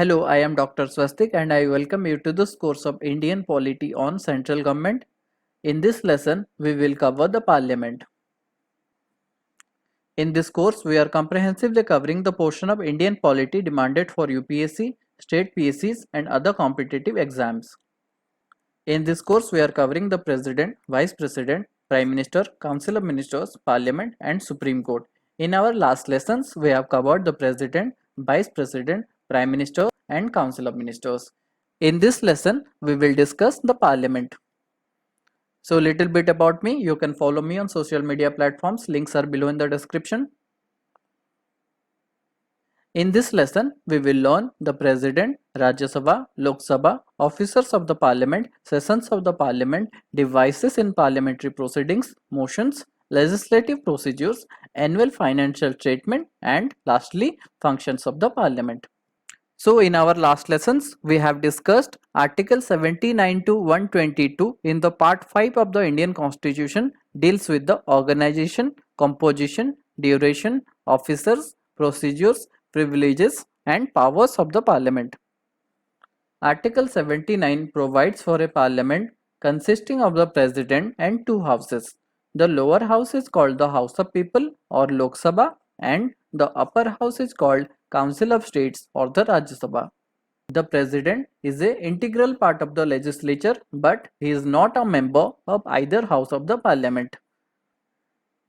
Hello, I am Dr. Swastik and I welcome you to this course of Indian Polity on Central Government. In this lesson, we will cover the Parliament. In this course, we are comprehensively covering the portion of Indian polity demanded for UPSC, state PSCs and other competitive exams. In this course, we are covering the President, Vice President, Prime Minister, Council of Ministers, Parliament and Supreme Court. In our last lessons, we have covered the President, Vice President, Prime Minister and Council of Ministers. In this lesson, we will discuss the Parliament. So little bit about me, you can follow me on social media platforms, links are below in the description. In this lesson, we will learn the President, Rajya Sabha, Lok Sabha, officers of the Parliament, sessions of the Parliament, devices in parliamentary proceedings, motions, legislative procedures, annual financial statement and lastly functions of the Parliament. So in our last lessons, we have discussed Article 79 to 122 in the Part 5 of the Indian Constitution deals with the organization, composition, duration, officers, procedures, privileges and powers of the Parliament. Article 79 provides for a Parliament consisting of the President and two houses. The lower house is called the House of People or Lok Sabha and the upper house is called Council of States or the Rajya Sabha. The President is an integral part of the legislature but he is not a member of either house of the Parliament.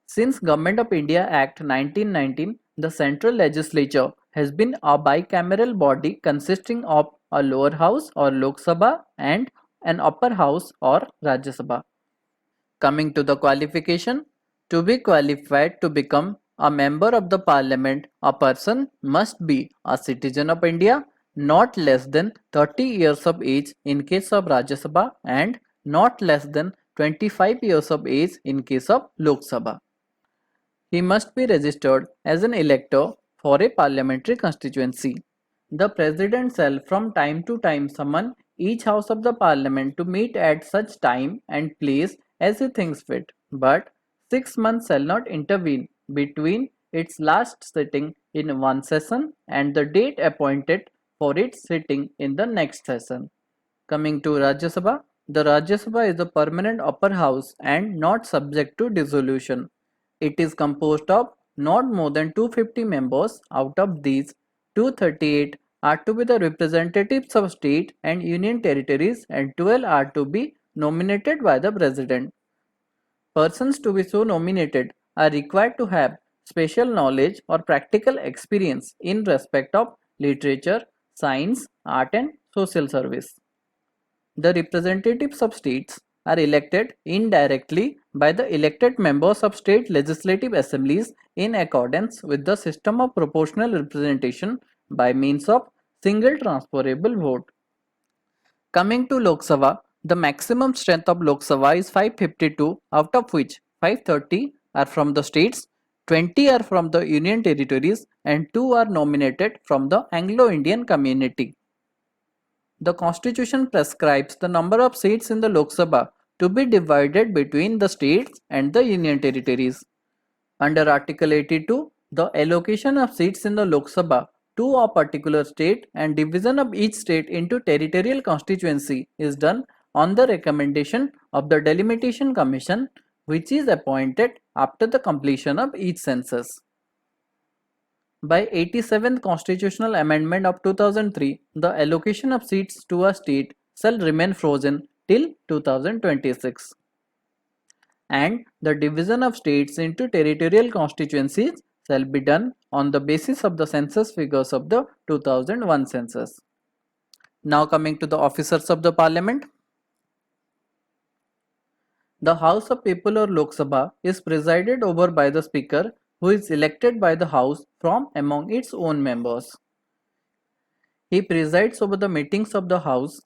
Since Government of India Act 1919, the central legislature has been a bicameral body consisting of a lower house or Lok Sabha and an upper house or Rajya Sabha. Coming to the qualification, to be qualified to become a member of the Parliament, a person must be a citizen of India, not less than 30 years of age in case of Rajya Sabha and not less than 25 years of age in case of Lok Sabha. He must be registered as an elector for a parliamentary constituency. The President shall from time to time summon each house of the Parliament to meet at such time and place as he thinks fit, but 6 months shall not intervene between its last sitting in one session and the date appointed for its sitting in the next session. Coming to Rajya Sabha, the Rajya Sabha is the permanent upper house and not subject to dissolution. It is composed of not more than 250 members. Out of these, 238 are to be the representatives of state and union territories and 12 are to be nominated by the President. Persons to be so nominated are required to have special knowledge or practical experience in respect of literature, science, art and social service. The representatives of states are elected indirectly by the elected members of state legislative assemblies in accordance with the system of proportional representation by means of single transferable vote. Coming to Lok Sabha, the maximum strength of Lok Sabha is 552, out of which 530 are from the states, 20 are from the union territories and 2 are nominated from the Anglo-Indian community. The constitution prescribes the number of seats in the Lok Sabha to be divided between the states and the union territories. Under Article 82, the allocation of seats in the Lok Sabha to a particular state and division of each state into territorial constituency is done on the recommendation of the Delimitation Commission, which is appointed after the completion of each census. By 87th Constitutional Amendment of 2003, the allocation of seats to a state shall remain frozen till 2026. And the division of states into territorial constituencies shall be done on the basis of the census figures of the 2001 census. Now coming to the officers of the Parliament. The House of People or Lok Sabha is presided over by the Speaker, who is elected by the House from among its own members. He presides over the meetings of the House.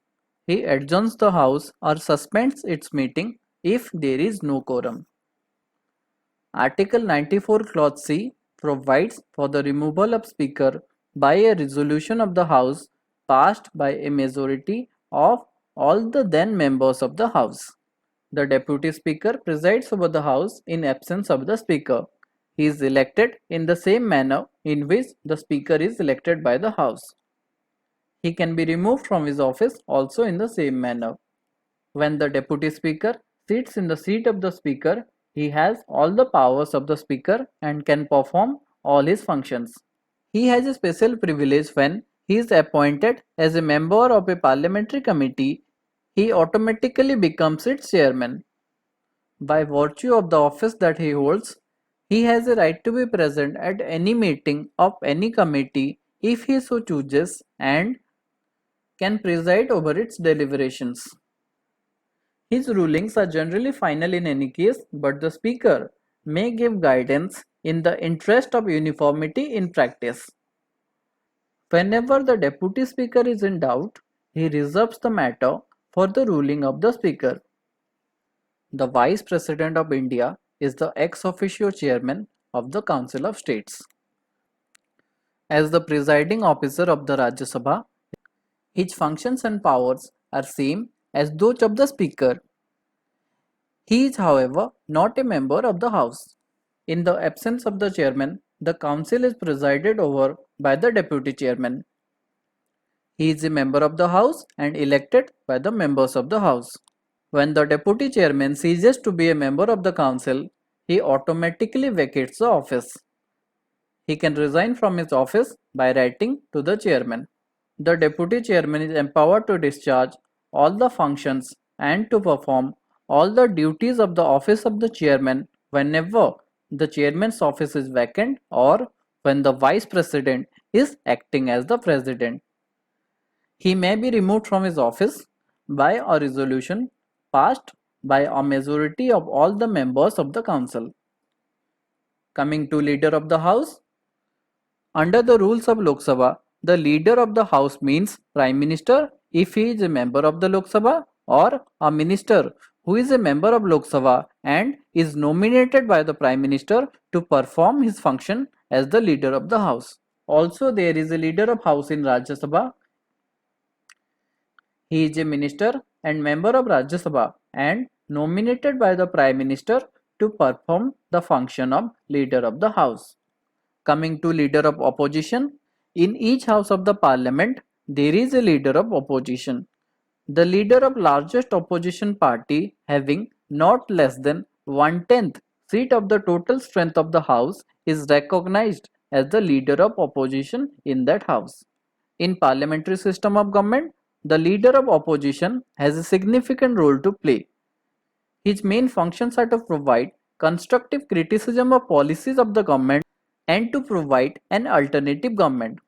He adjourns the House or suspends its meeting if there is no quorum. Article 94 Clause C provides for the removal of Speaker by a resolution of the House passed by a majority of all the then members of the House. The Deputy Speaker presides over the House in absence of the Speaker. He is elected in the same manner in which the Speaker is elected by the House. He can be removed from his office also in the same manner. When the deputy speaker sits in the seat of the speaker, he has all the powers of the speaker and can perform all his functions. He has a special privilege when he is appointed as a member of a parliamentary committee. He automatically becomes its chairman. By virtue of the office that he holds, he has a right to be present at any meeting of any committee if he so chooses and can preside over its deliberations. His rulings are generally final in any case, but the Speaker may give guidance in the interest of uniformity in practice. Whenever the Deputy Speaker is in doubt, he reserves the matter for the ruling of the Speaker. The Vice President of India is the ex officio chairman of the Council of States. As the presiding officer of the Rajya Sabha, his functions and powers are same as those of the Speaker. He is, however, not a member of the House. In the absence of the chairman, the council is presided over by the deputy chairman. He is a member of the House and elected by the members of the House. When the deputy chairman ceases to be a member of the council, he automatically vacates the office. He can resign from his office by writing to the chairman. The deputy chairman is empowered to discharge all the functions and to perform all the duties of the office of the chairman whenever the chairman's office is vacant or when the vice president is acting as the president. He may be removed from his office by a resolution passed by a majority of all the members of the council. Coming to leader of the house, under the rules of Lok Sabha, the leader of the house means Prime Minister if he is a member of the Lok Sabha, or a minister who is a member of Lok Sabha and is nominated by the Prime Minister to perform his function as the leader of the house. Also, there is a leader of house in Rajya Sabha. He is a minister and member of Rajya Sabha and nominated by the Prime Minister to perform the function of leader of the house. Coming to leader of opposition, in each house of the parliament, there is a leader of opposition. The leader of largest opposition party having not less than 1/10 seat of the total strength of the house is recognized as the leader of opposition in that house. In parliamentary system of government, the leader of opposition has a significant role to play. His main functions are to provide constructive criticism of policies of the government and to provide an alternative government.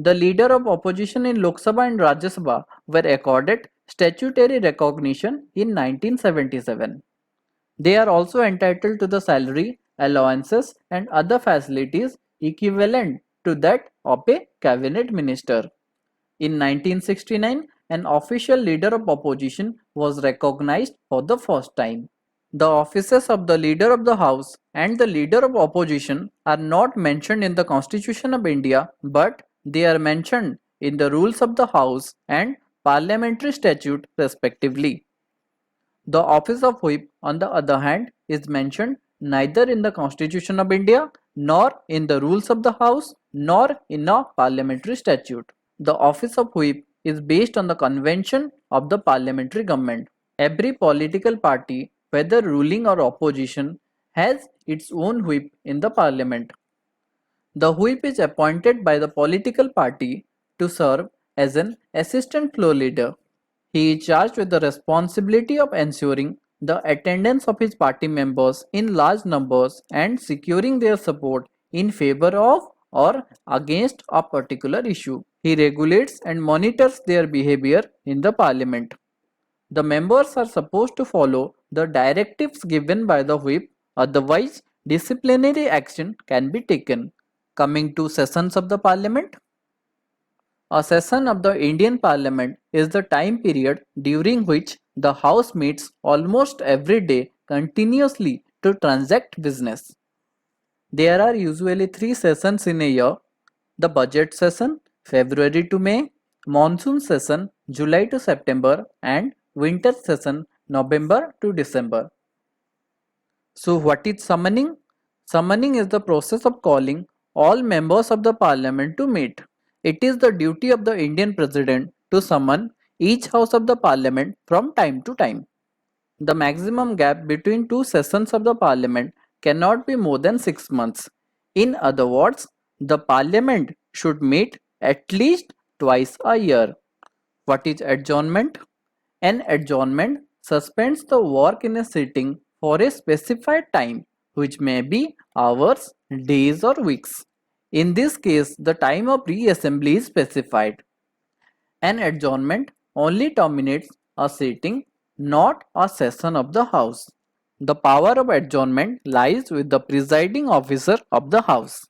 The leader of opposition in Lok Sabha and Rajya Sabha were accorded statutory recognition in 1977. They are also entitled to the salary, allowances and other facilities equivalent to that of a cabinet minister. In 1969, an official leader of opposition was recognized for the first time. The offices of the leader of the house and the leader of opposition are not mentioned in the Constitution of India, but they are mentioned in the rules of the house and parliamentary statute respectively. The office of whip, on the other hand, is mentioned neither in the Constitution of India nor in the rules of the house nor in a parliamentary statute. The office of whip is based on the convention of the parliamentary government. Every political party, whether ruling or opposition, has its own whip in the parliament. The whip is appointed by the political party to serve as an assistant floor leader. He is charged with the responsibility of ensuring the attendance of his party members in large numbers and securing their support in favor of or against a particular issue. He regulates and monitors their behavior in the parliament. The members are supposed to follow the directives given by the whip, otherwise disciplinary action can be taken. Coming to sessions of the parliament, a session of the Indian Parliament is the time period during which the House meets almost every day continuously to transact business. There are usually 3 sessions in a year: the budget session, February to May, monsoon session, July to September, and winter session, November to December. So, what is summoning? Summoning is the process of calling all members of the parliament to meet. It is the duty of the Indian President to summon each House of the Parliament from time to time. The maximum gap between two sessions of the Parliament cannot be more than 6 months. In other words, the Parliament should meet at least twice a year. What is adjournment? An adjournment suspends the work in a sitting for a specified time, which may be hours, days, or weeks. In this case, the time of reassembly is specified. An adjournment only terminates a sitting, not a session of the House. The power of adjournment lies with the presiding officer of the House.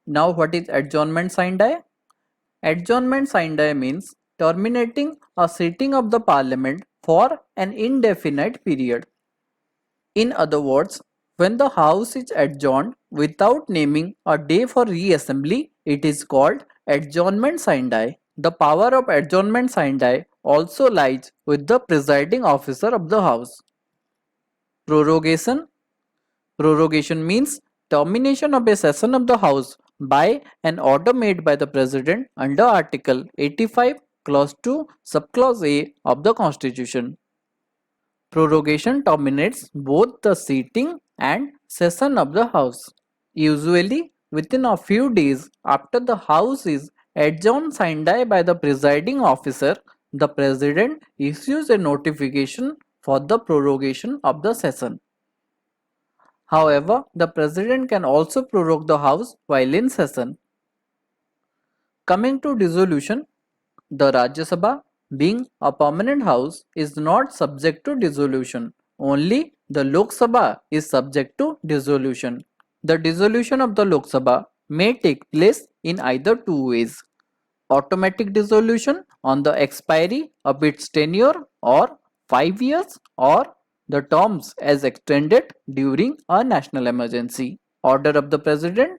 Now, what is adjournment sine? Adjournment sine means terminating a sitting of the Parliament for an indefinite period. In other words, when the House is adjourned without naming a day for reassembly, it is called adjournment sine. The power of adjournment sine also lies with the presiding officer of the House. Prorogation. Prorogation means termination of a session of the House by an order made by the President under Article 85, Clause 2, Subclause A of the Constitution. Prorogation terminates both the sitting and session of the House. Usually, within a few days after the House is adjourned sine by the presiding officer, the President issues a notification for the prorogation of the session. However, the President can also prorogue the House while in session. Coming to dissolution, the Rajya Sabha, being a permanent house, is not subject to dissolution. Only the Lok Sabha is subject to dissolution. The dissolution of the Lok Sabha may take place in either two ways: automatic dissolution on the expiry of its tenure or 5 years, or the terms as extended during a national emergency. Order of the President.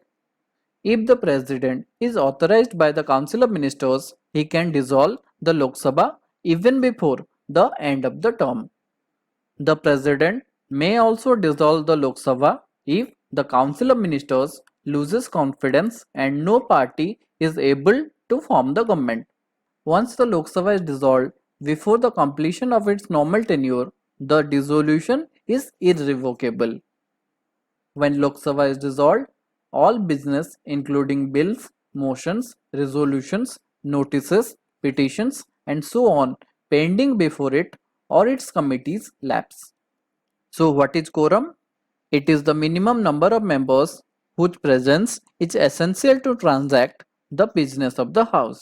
If the President is authorized by the Council of Ministers, he can dissolve the Lok Sabha even before the end of the term. The President may also dissolve the Lok Sabha if the Council of Ministers loses confidence and no party is able to form the government. Once the Lok Sabha is dissolved before the completion of its normal tenure, the dissolution is irrevocable. When Lok Sabha is dissolved, all business including bills, motions, resolutions, notices, petitions, and so on pending before it or its committees lapse. So what is quorum? It is the minimum number of members whose presence is essential to transact the business of the House.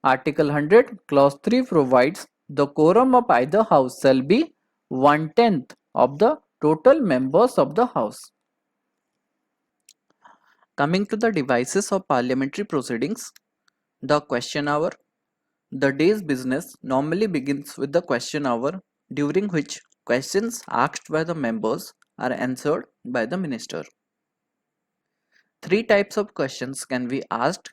Article 100, Clause 3 provides the quorum of either House shall be 1/10 of the total members of the House. Coming to the devices of parliamentary proceedings, the question hour. The day's business normally begins with the question hour, during which questions asked by the members are answered by the minister. Three types of questions can be asked: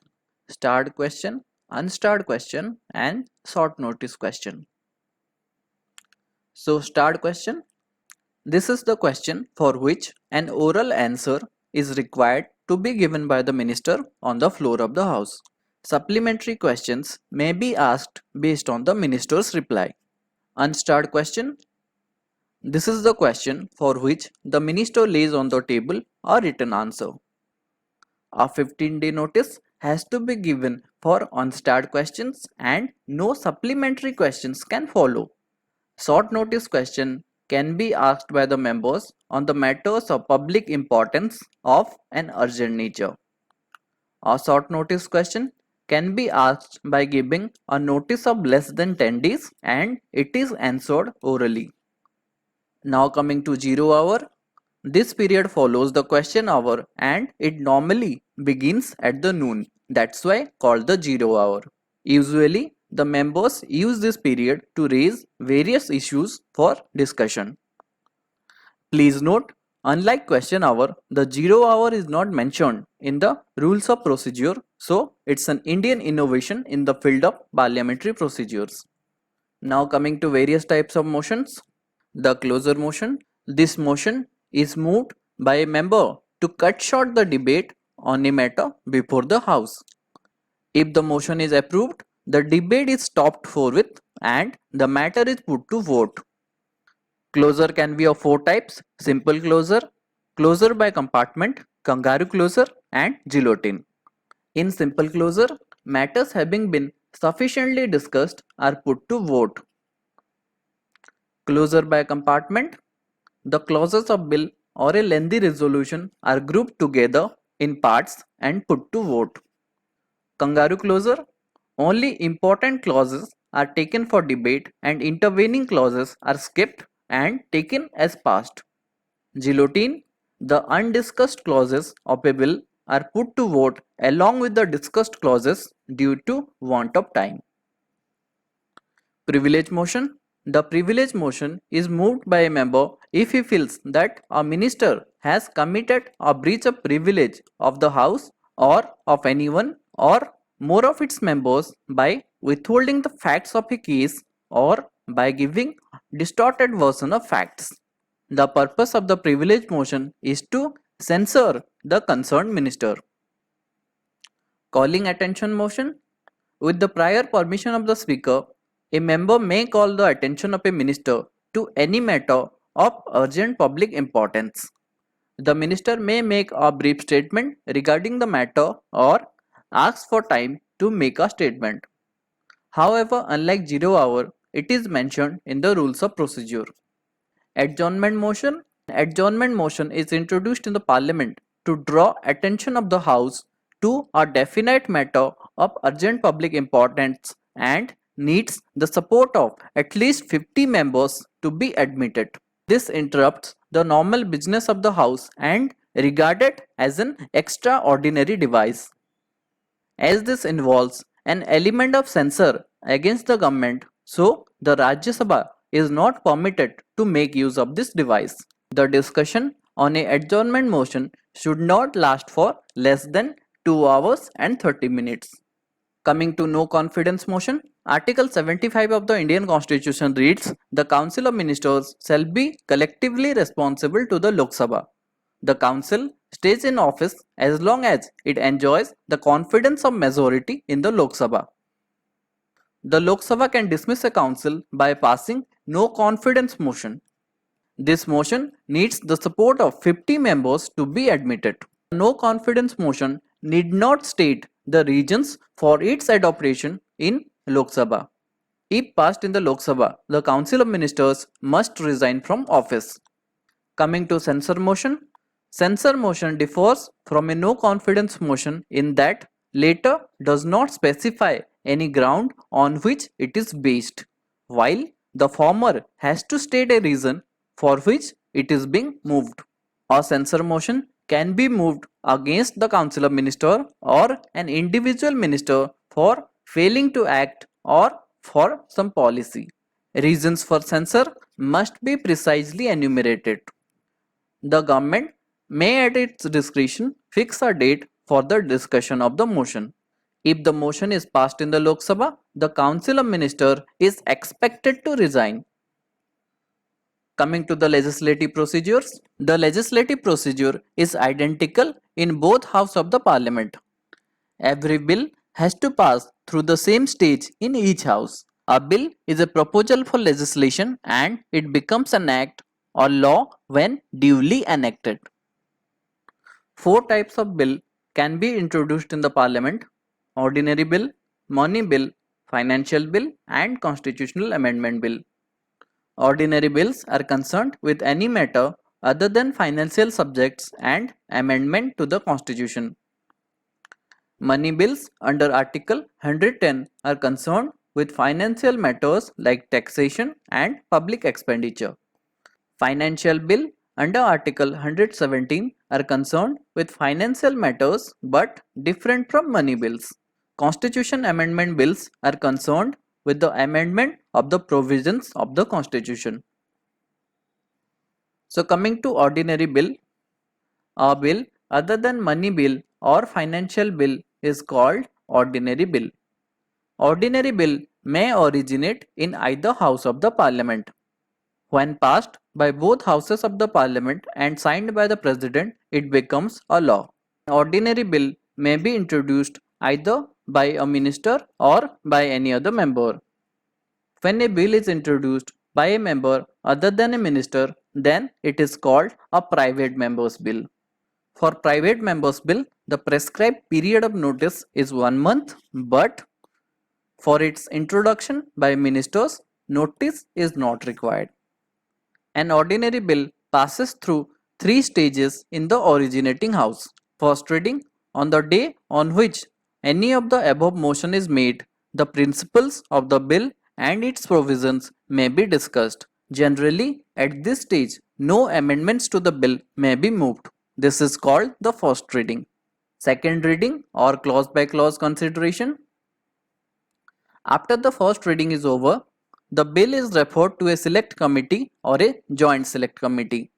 starred question, unstarred question, and short notice question. So, starred question. This is the question for which an oral answer is required to be given by the minister on the floor of the House. Supplementary questions may be asked based on the minister's reply. Unstarred question. This is the question for which the minister lays on the table a written answer. A 15-day notice has to be given for unstarred questions and no supplementary questions can follow. Short notice question can be asked by the members on the matters of public importance of an urgent nature. A short notice question can be asked by giving a notice of less than 10 days and it is answered orally. Now coming to 0 hour. This period follows the question hour and it normally begins at the noon. That's why called the 0 hour. Usually the members use this period to raise various issues for discussion. Please note, unlike question hour, the 0 hour is not mentioned in the rules of procedure, so it's an Indian innovation in the field of parliamentary procedures. Now coming to various types of motions. The closer motion. This motion is moved by a member to cut short the debate on a matter before the House. If the motion is approved, the debate is stopped forthwith and the matter is put to vote. Closure can be of four types: simple closure, closure by compartment, kangaroo closure, and guillotine. In simple closure, matters having been sufficiently discussed are put to vote. Closure by compartment: the clauses of bill or a lengthy resolution are grouped together in parts and put to vote. Kangaroo closure: only important clauses are taken for debate and intervening clauses are skipped and taken as passed. Guillotine: the undiscussed clauses of a bill are put to vote along with the discussed clauses due to want of time. Privilege motion: the privilege motion is moved by a member if he feels that a minister has committed a breach of privilege of the House or of anyone or more of its members by withholding the facts of a case or by giving distorted version of facts. The purpose of the privilege motion is to censure the concerned minister. Calling attention motion: with the prior permission of the speaker, a member may call the attention of a minister to any matter of urgent public importance. The minister may make a brief statement regarding the matter or ask for time to make a statement. However, unlike 0 hour, it is mentioned in the rules of procedure. Adjournment motion: adjournment motion is introduced in the parliament to draw attention of the house to a definite matter of urgent public importance and needs the support of at least 50 members to be admitted. This interrupts the normal business of the house and regarded as an extraordinary device. As this involves an element of censure against the government, so the Rajya Sabha is not permitted to make use of this device. The discussion on a adjournment motion should not last for less than 2 hours and 30 minutes. Coming to no confidence motion, Article 75 of the Indian Constitution reads, "The Council of Ministers shall be collectively responsible to the Lok Sabha. The Council stays in office as long as it enjoys the confidence of majority in the Lok Sabha." The Lok Sabha can dismiss a council by passing no confidence motion. This motion needs the support of 50 members to be admitted. No confidence motion need not state the reasons for its adoption in Lok Sabha. If passed in the Lok Sabha, the Council of Ministers must resign from office. Coming to censure motion, censure motion differs from a no confidence motion in that latter does not specify any ground on which it is based, while the former has to state a reason for which it is being moved. A censure motion can be moved against the Council of Ministers or an individual minister for failing to act or for some policy. Reasons for censure must be precisely enumerated. The government may at its discretion fix a date for the discussion of the motion. If the motion is passed in the Lok Sabha, the Council of Ministers is expected to resign. Coming to the legislative procedures, the legislative procedure is identical in both houses of the parliament. Every bill has to pass through the same stage in each house. A bill is a proposal for legislation and it becomes an act or law when duly enacted. Four types of bill can be introduced in the parliament: ordinary bill, money bill, financial bill, and constitutional amendment bill. Ordinary bills are concerned with any matter other than financial subjects and amendment to the constitution. Money bills under Article 110 are concerned with financial matters like taxation and public expenditure. Financial bill under Article 117 are concerned with financial matters but different from money bills. Constitution amendment bills are concerned with the amendment of the provisions of the Constitution. So coming to ordinary bill, a bill other than money bill or financial bill is called ordinary bill. Ordinary bill may originate in either house of the parliament. When passed by both houses of the parliament and signed by the president, it becomes a law. An ordinary bill may be introduced either by a minister or by any other member. When a bill is introduced by a member other than a minister, then it is called a private member's bill. For private member's bill, the prescribed period of notice is 1 month, but for its introduction by ministers, notice is not required. An ordinary bill passes through 3 stages in the originating house. First reading: on the day on which any of the above motion is made, the principles of the bill and its provisions may be discussed. Generally, at this stage, no amendments to the bill may be moved. This is called the first reading. Second reading or clause by clause consideration. After the first reading is over, the bill is referred to a select committee or a joint select committee.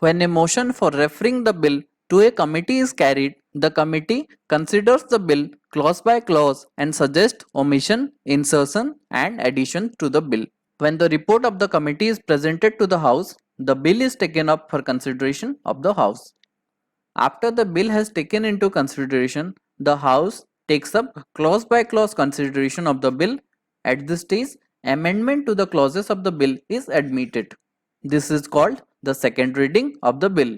When a motion for referring the bill to a committee is carried, the committee considers the bill clause by clause and suggests omission, insertion and addition to the bill. When the report of the committee is presented to the House, the bill is taken up for consideration of the House. After the bill has taken into consideration, the House takes up clause by clause consideration of the bill. At this stage, amendment to the clauses of the bill is admitted. This is called the second reading of the bill.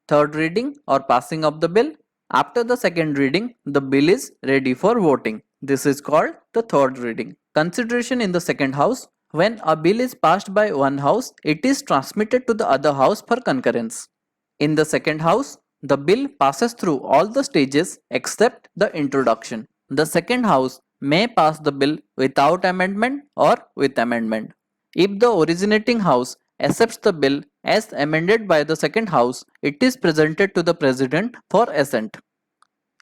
Third reading or passing of the bill. After the second reading, the bill is ready for voting. This is called the third reading. Consideration in the second house. When a bill is passed by one house, it is transmitted to the other house for concurrence. In the second house, the bill passes through all the stages except the introduction. The second house may pass the bill without amendment or with amendment. If the originating house accepts the bill as amended by the second house, it is presented to the President for assent.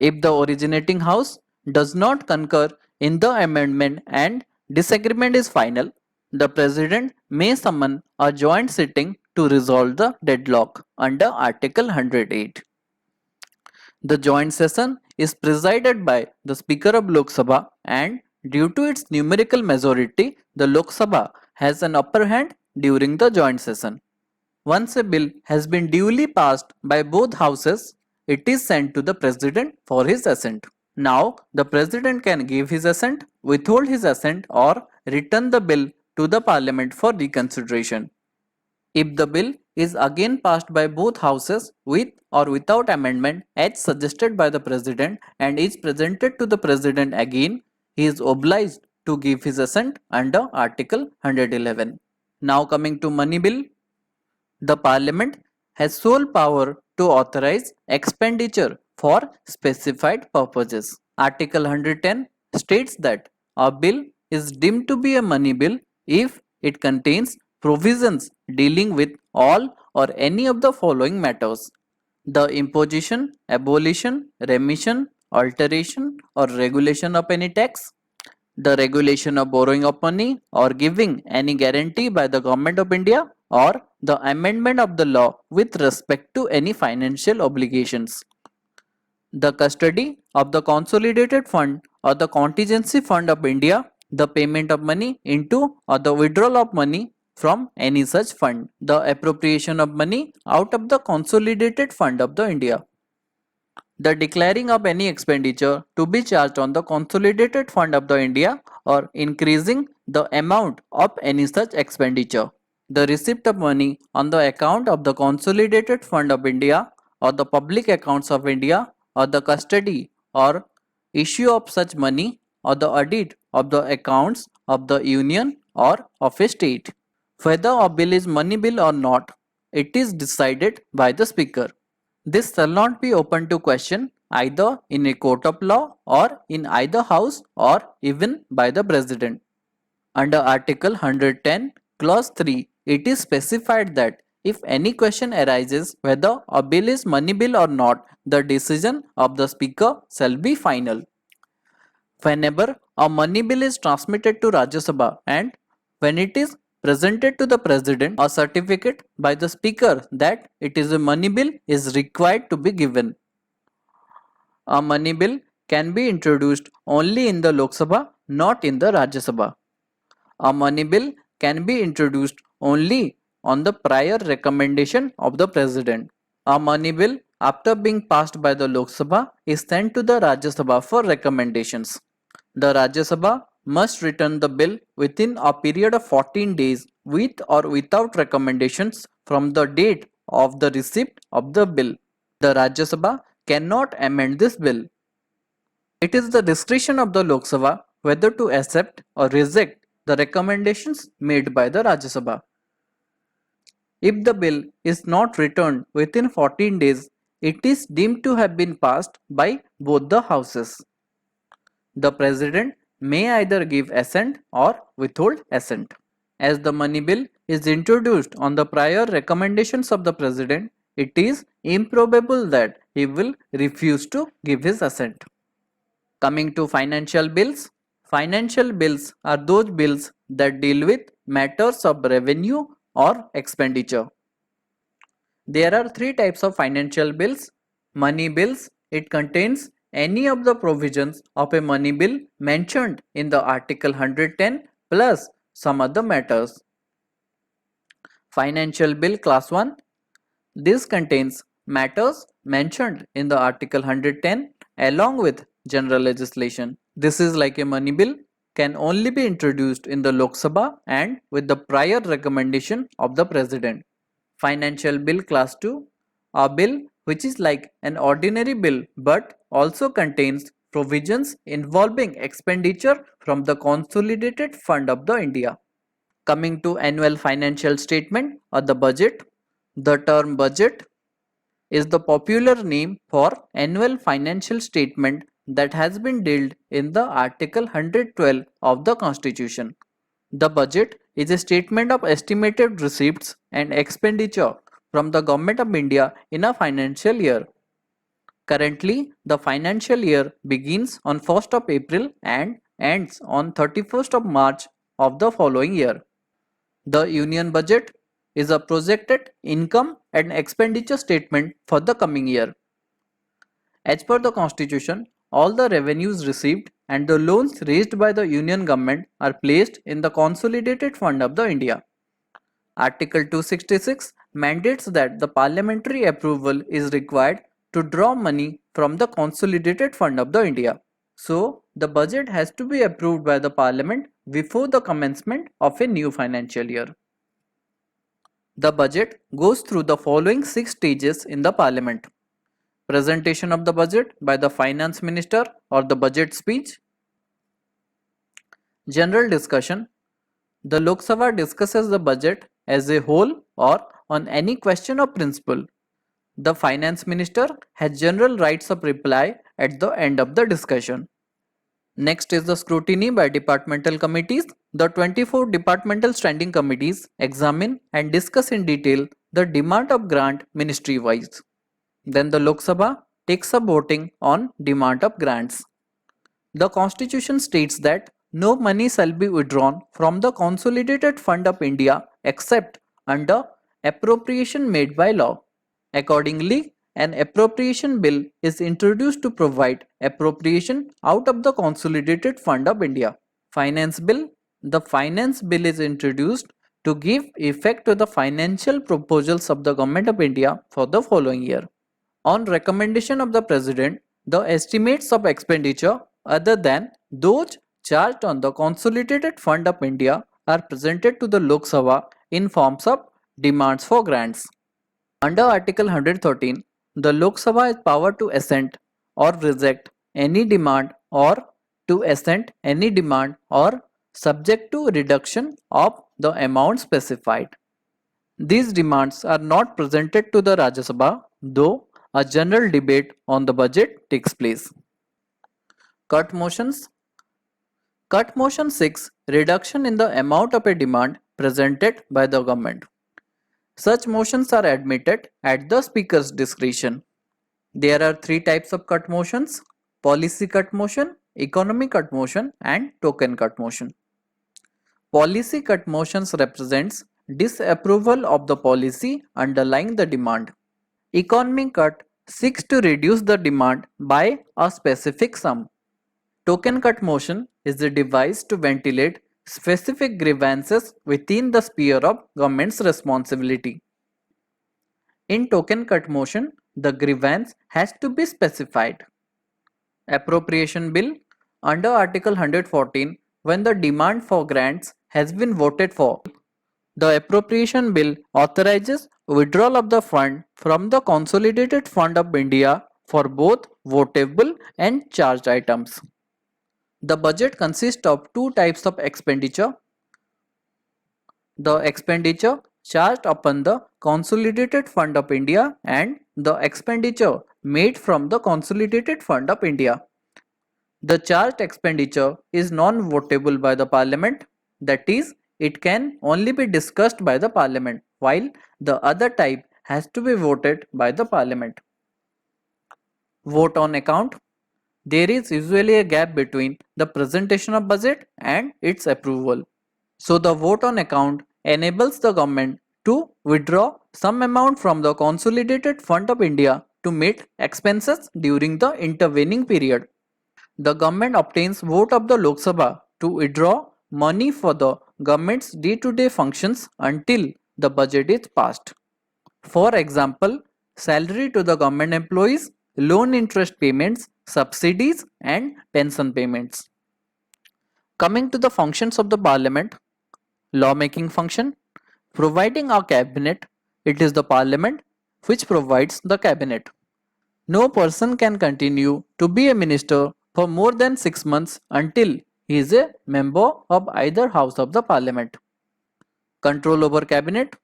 If the originating house does not concur in the amendment and disagreement is final, the President may summon a joint sitting to resolve the deadlock under Article 108. The joint session is presided by the Speaker of Lok Sabha, and due to its numerical majority, the Lok Sabha has an upper hand during the joint session. Once a bill has been duly passed by both houses, it is sent to the President for his assent. Now, the President can give his assent, withhold his assent, or return the bill to the Parliament for reconsideration. If the bill is again passed by both houses with or without amendment as suggested by the President and is presented to the President again, he is obliged to give his assent under Article 111. Now coming to money bill. The Parliament has sole power to authorize expenditure for specified purposes. Article 110 states that a bill is deemed to be a money bill if it contains provisions dealing with all or any of the following matters: the imposition, abolition, remission, alteration or regulation of any tax, the regulation of borrowing of money or giving any guarantee by the Government of India, or the amendment of the law with respect to any financial obligations, the custody of the consolidated fund or the contingency fund of India, the payment of money into or the withdrawal of money from any such fund, the appropriation of money out of the consolidated fund of the India, the declaring of any expenditure to be charged on the consolidated fund of the India or increasing the amount of any such expenditure, the receipt of money on the account of the consolidated fund of India or the public accounts of India, or the custody or issue of such money or the audit of the accounts of the union or of a state. Whether a bill is money bill or not, it is decided by the Speaker. This shall not be open to question either in a court of law or in either house or even by the President. Under Article 110, Clause 3, it is specified that if any question arises whether a bill is money bill or not, the decision of the Speaker shall be final. Whenever a money bill is transmitted to Rajya Sabha and when it is presented to the President, a certificate by the Speaker that it is a money bill is required to be given. A money bill can be introduced only in the Lok Sabha, not in the Rajya Sabha. A money bill can be introduced only on the prior recommendation of the President. A money bill, after being passed by the Lok Sabha, is sent to the Rajya Sabha for recommendations. The Rajya Sabha must return the bill within a period of 14 days with or without recommendations from the date of the receipt of the bill. The Rajya Sabha cannot amend this bill. It is the discretion of the Lok Sabha whether to accept or reject the recommendations made by the Rajya Sabha. If the bill is not returned within 14 days, it is deemed to have been passed by both the houses. The President may either give assent or withhold assent. As the money bill is introduced on the prior recommendations of the President, it is improbable that he will refuse to give his assent. Coming to financial bills are those bills that deal with matters of revenue or expenditure. There are three types of financial bills. Money bills, it contains any of the provisions of a money bill mentioned in the Article 110 plus some other matters. Financial bill class 1, this contains matters mentioned in the Article 110 along with general legislation. This is like a money bill, can only be introduced in the Lok Sabha and with the prior recommendation of the President. Financial bill class 2, a bill which is like an ordinary bill but also contains provisions involving expenditure from the consolidated fund of the India. Coming to annual financial statement or the budget, the term budget is the popular name for annual financial statement that has been dealt in the Article 112 of the Constitution. The budget is a statement of estimated receipts and expenditure from the Government of India in a financial year. Currently, the financial year begins on 1st of April and ends on 31st of March of the following year. The Union Budget is a projected income and expenditure statement for the coming year. As per the Constitution, all the revenues received and the loans raised by the Union Government are placed in the Consolidated Fund of the India. Article 266 mandates that the parliamentary approval is required to draw money from the Consolidated Fund of the India. So, the budget has to be approved by the Parliament before the commencement of a new financial year. The budget goes through the following 6 stages in the Parliament. Presentation of the budget by the Finance Minister or the budget speech. General discussion. The Lok Sabha discusses the budget as a whole or on any question of principle. The Finance Minister has general rights of reply at the end of the discussion. Next is the scrutiny by departmental committees. The 24 departmental standing committees examine and discuss in detail the demand of grant ministry-wise. Then the Lok Sabha takes up voting on demand of grants. The Constitution states that no money shall be withdrawn from the Consolidated Fund of India except under appropriation made by law. Accordingly, an appropriation bill is introduced to provide appropriation out of the Consolidated Fund of India. Finance bill. The finance bill is introduced to give effect to the financial proposals of the Government of India for the following year. On recommendation of the President, the estimates of expenditure other than those charged on the Consolidated Fund of India are presented to the Lok Sabha in forms of demands for grants. Under Article 113, the Lok Sabha has power to assent or reject any demand or to assent any demand or subject to reduction of the amount specified. These demands are not presented to the Rajya Sabha, though a general debate on the budget takes place. Cut motions. Cut motion 6, reduction in the amount of a demand presented by the government. Such motions are admitted at the speaker's discretion. There are 3 types of cut motions: policy cut motion, economy cut motion and token cut motion. Policy cut motions represents disapproval of the policy underlying the demand. Economy cut seeks to reduce the demand by a specific sum. Token cut motion is a device to ventilate specific grievances within the sphere of government's responsibility. In token cut motion, the grievance has to be specified. Appropriation bill. Under Article 114, when the demand for grants has been voted for, the appropriation bill authorizes withdrawal of the fund from the Consolidated Fund of India for both votable and charged items. The budget consists of two types of expenditure: the expenditure charged upon the Consolidated Fund of India and the expenditure made from the Consolidated Fund of India. The charged expenditure is non-votable by the Parliament, that is, it can only be discussed by the Parliament, while the other type has to be voted by the Parliament. Vote on account. There is usually a gap between the presentation of budget and its approval. So the vote on account enables the government to withdraw some amount from the Consolidated Fund of India to meet expenses during the intervening period. The government obtains vote of the Lok Sabha to withdraw money for the government's day-to-day functions until the budget is passed. For example, salary to the government employees, loan interest payments, subsidies and pension payments. Coming to the functions of the Parliament, lawmaking function. Providing a cabinet, it is the Parliament which provides the cabinet. No person can continue to be a minister for more than 6 months until he is a member of either house of the Parliament. Control over cabinet.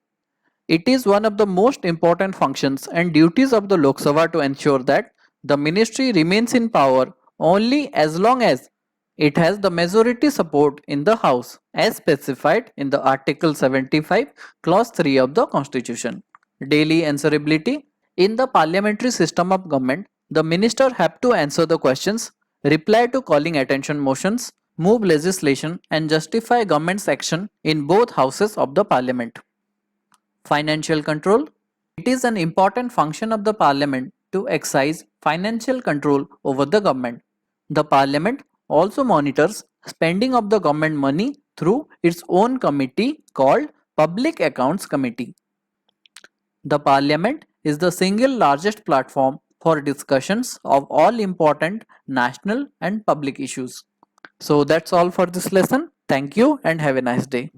It is one of the most important functions and duties of the Lok Sabha to ensure that the ministry remains in power only as long as it has the majority support in the House as specified in the Article 75, Clause 3 of the Constitution. Daily answerability. In the parliamentary system of government, the minister have to answer the questions, reply to calling attention motions, move legislation and justify government's action in both houses of the parliament. Financial control. It is an important function of the parliament to exercise financial control over the government. The parliament also monitors spending of the government money through its own committee called Public Accounts Committee. The Parliament is the single largest platform for discussions of all important national and public issues. So that's all for this lesson. Thank you and have a nice day.